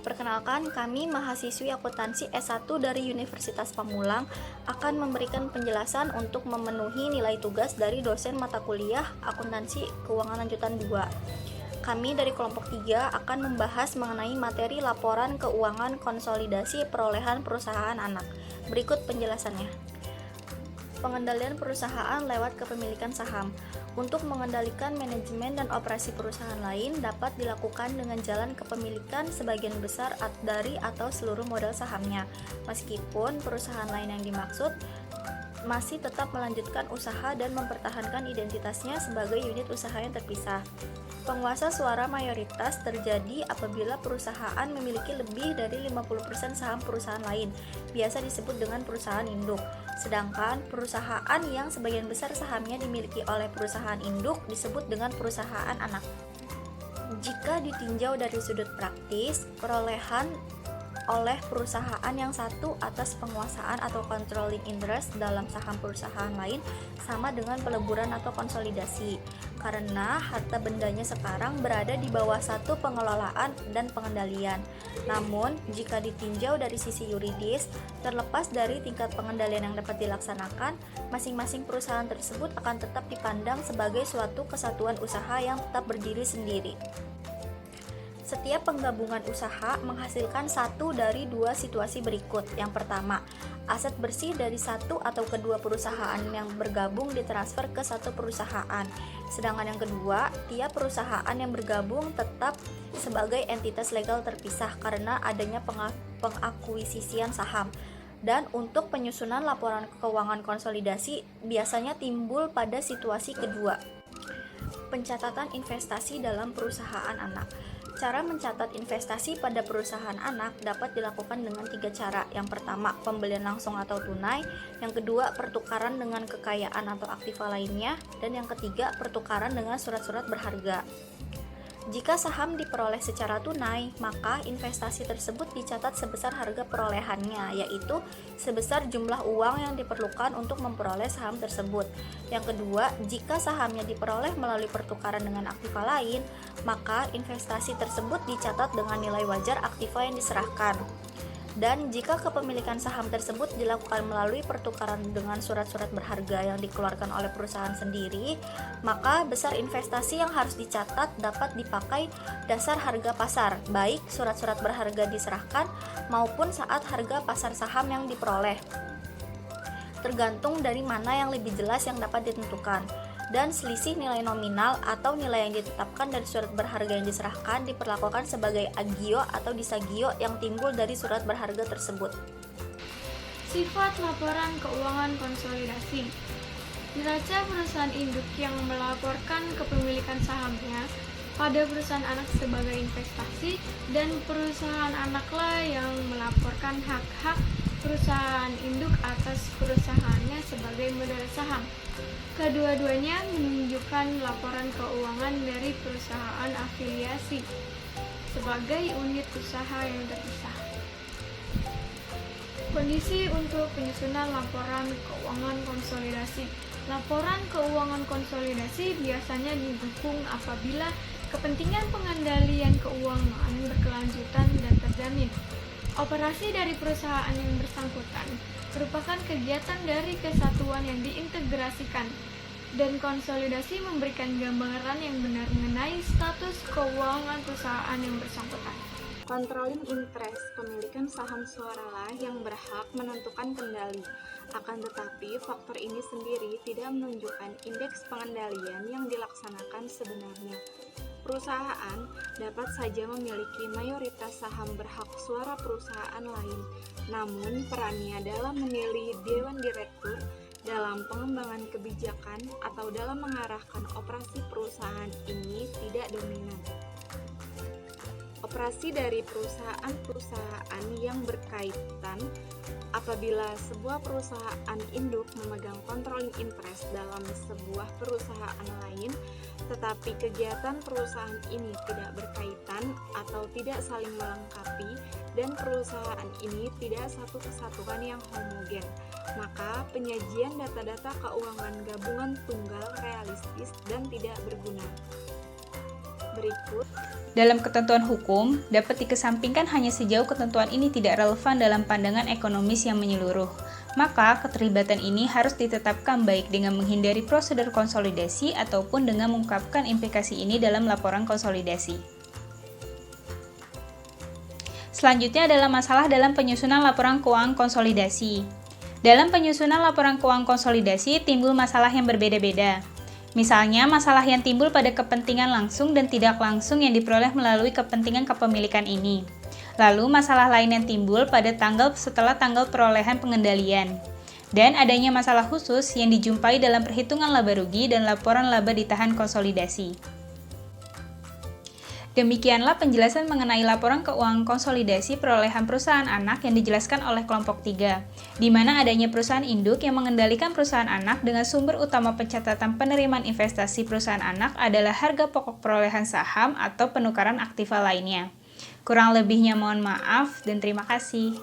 Perkenalkan, kami mahasiswi akuntansi S1 dari Universitas Pamulang akan memberikan penjelasan untuk memenuhi nilai tugas dari dosen mata kuliah Akuntansi Keuangan Lanjutan 2. Kami dari kelompok 3 akan membahas mengenai materi laporan keuangan konsolidasi perolehan perusahaan anak. Berikut penjelasannya. Pengendalian perusahaan lewat kepemilikan saham. Untuk mengendalikan manajemen dan operasi perusahaan lain dapat dilakukan dengan jalan kepemilikan sebagian besar dari atau seluruh modal sahamnya, meskipun perusahaan lain yang dimaksud masih tetap melanjutkan usaha dan mempertahankan identitasnya sebagai unit usaha yang terpisah. Penguasa suara mayoritas terjadi apabila perusahaan memiliki lebih dari 50% saham perusahaan lain, biasa disebut dengan perusahaan induk. Sedangkan perusahaan yang sebagian besar sahamnya dimiliki oleh perusahaan induk disebut dengan perusahaan anak. Jika ditinjau dari sudut praktis, perolehan oleh perusahaan yang satu atas penguasaan atau controlling interest dalam saham perusahaan lain sama dengan peleburan atau konsolidasi, karena harta bendanya sekarang berada di bawah satu pengelolaan dan pengendalian. Namun, jika ditinjau dari sisi yuridis, terlepas dari tingkat pengendalian yang dapat dilaksanakan, masing-masing perusahaan tersebut akan tetap dipandang sebagai suatu kesatuan usaha yang tetap berdiri sendiri. Setiap penggabungan usaha menghasilkan satu dari dua situasi berikut. Yang pertama, aset bersih dari satu atau kedua perusahaan yang bergabung ditransfer ke satu perusahaan. Sedangkan yang kedua, tiap perusahaan yang bergabung tetap sebagai entitas legal terpisah karena adanya pengakuisisian saham. Dan untuk penyusunan laporan keuangan konsolidasi biasanya timbul pada situasi kedua. Pencatatan investasi dalam perusahaan anak. Cara mencatat investasi pada perusahaan anak dapat dilakukan dengan 3 cara. Yang pertama, pembelian langsung atau tunai. Yang kedua, pertukaran dengan kekayaan atau aktiva lainnya. Dan yang ketiga, pertukaran dengan surat-surat berharga. Jika saham diperoleh secara tunai, maka investasi tersebut dicatat sebesar harga perolehannya, yaitu sebesar jumlah uang yang diperlukan untuk memperoleh saham tersebut. Yang kedua, jika sahamnya diperoleh melalui pertukaran dengan aktiva lain, maka investasi tersebut dicatat dengan nilai wajar aktiva yang diserahkan. Dan jika kepemilikan saham tersebut dilakukan melalui pertukaran dengan surat-surat berharga yang dikeluarkan oleh perusahaan sendiri, maka besar investasi yang harus dicatat dapat dipakai dasar harga pasar, baik surat-surat berharga diserahkan maupun saat harga pasar saham yang diperoleh. Tergantung dari mana yang lebih jelas yang dapat ditentukan. Dan selisih nilai nominal atau nilai yang ditetapkan dari surat berharga yang diserahkan diperlakukan sebagai agio atau disagio yang timbul dari surat berharga tersebut. Sifat laporan keuangan konsolidasi. Neraca perusahaan induk yang melaporkan kepemilikan sahamnya pada perusahaan anak sebagai investasi dan perusahaan anaklah yang melaporkan hak-hak perusahaan induk atas perusahaannya sebagai modal saham. Kedua-duanya menunjukkan laporan keuangan dari perusahaan afiliasi sebagai unit usaha yang terpisah. Kondisi untuk penyusunan laporan keuangan konsolidasi. Laporan keuangan konsolidasi biasanya didukung apabila kepentingan pengendalian keuangan berkelanjutan dan terjamin. Operasi dari perusahaan yang bersangkutan merupakan kegiatan dari kesatuan yang diintegrasikan, dan konsolidasi memberikan gambaran yang benar mengenai status keuangan perusahaan yang bersangkutan. Controlling interest, pemilikan saham suaralah yang berhak menentukan kendali. Akan tetapi, faktor ini sendiri tidak menunjukkan indeks pengendalian yang dilaksanakan sebenarnya. Perusahaan dapat saja memiliki mayoritas saham berhak suara perusahaan lain, namun perannya dalam memilih dewan direktur, dalam pengembangan kebijakan, atau dalam mengarahkan operasi perusahaan ini tidak dominan. Operasi dari perusahaan-perusahaan yang berkaitan apabila sebuah perusahaan induk memegang controlling interest dalam sebuah perusahaan lain, tetapi kegiatan perusahaan ini tidak berkaitan atau tidak saling melengkapi dan perusahaan ini tidak satu kesatuan yang homogen, maka penyajian data-data keuangan gabungan tunggal realistis dan tidak berguna. Berikut Dalam ketentuan hukum, dapat dikesampingkan hanya sejauh ketentuan ini tidak relevan dalam pandangan ekonomis yang menyeluruh. Maka, keterlibatan ini harus ditetapkan baik dengan menghindari prosedur konsolidasi ataupun dengan mengungkapkan implikasi ini dalam laporan konsolidasi. Selanjutnya adalah masalah dalam penyusunan laporan keuangan konsolidasi. Dalam penyusunan laporan keuangan konsolidasi timbul masalah yang berbeda-beda. Misalnya, masalah yang timbul pada kepentingan langsung dan tidak langsung yang diperoleh melalui kepentingan kepemilikan ini. Lalu, masalah lain yang timbul pada tanggal setelah tanggal perolehan pengendalian. Dan adanya masalah khusus yang dijumpai dalam perhitungan laba rugi dan laporan laba ditahan konsolidasi. Demikianlah penjelasan mengenai laporan keuangan konsolidasi perolehan perusahaan anak yang dijelaskan oleh kelompok 3, di mana adanya perusahaan induk yang mengendalikan perusahaan anak dengan sumber utama pencatatan penerimaan investasi perusahaan anak adalah harga pokok perolehan saham atau penukaran aktiva lainnya. Kurang lebihnya mohon maaf dan terima kasih.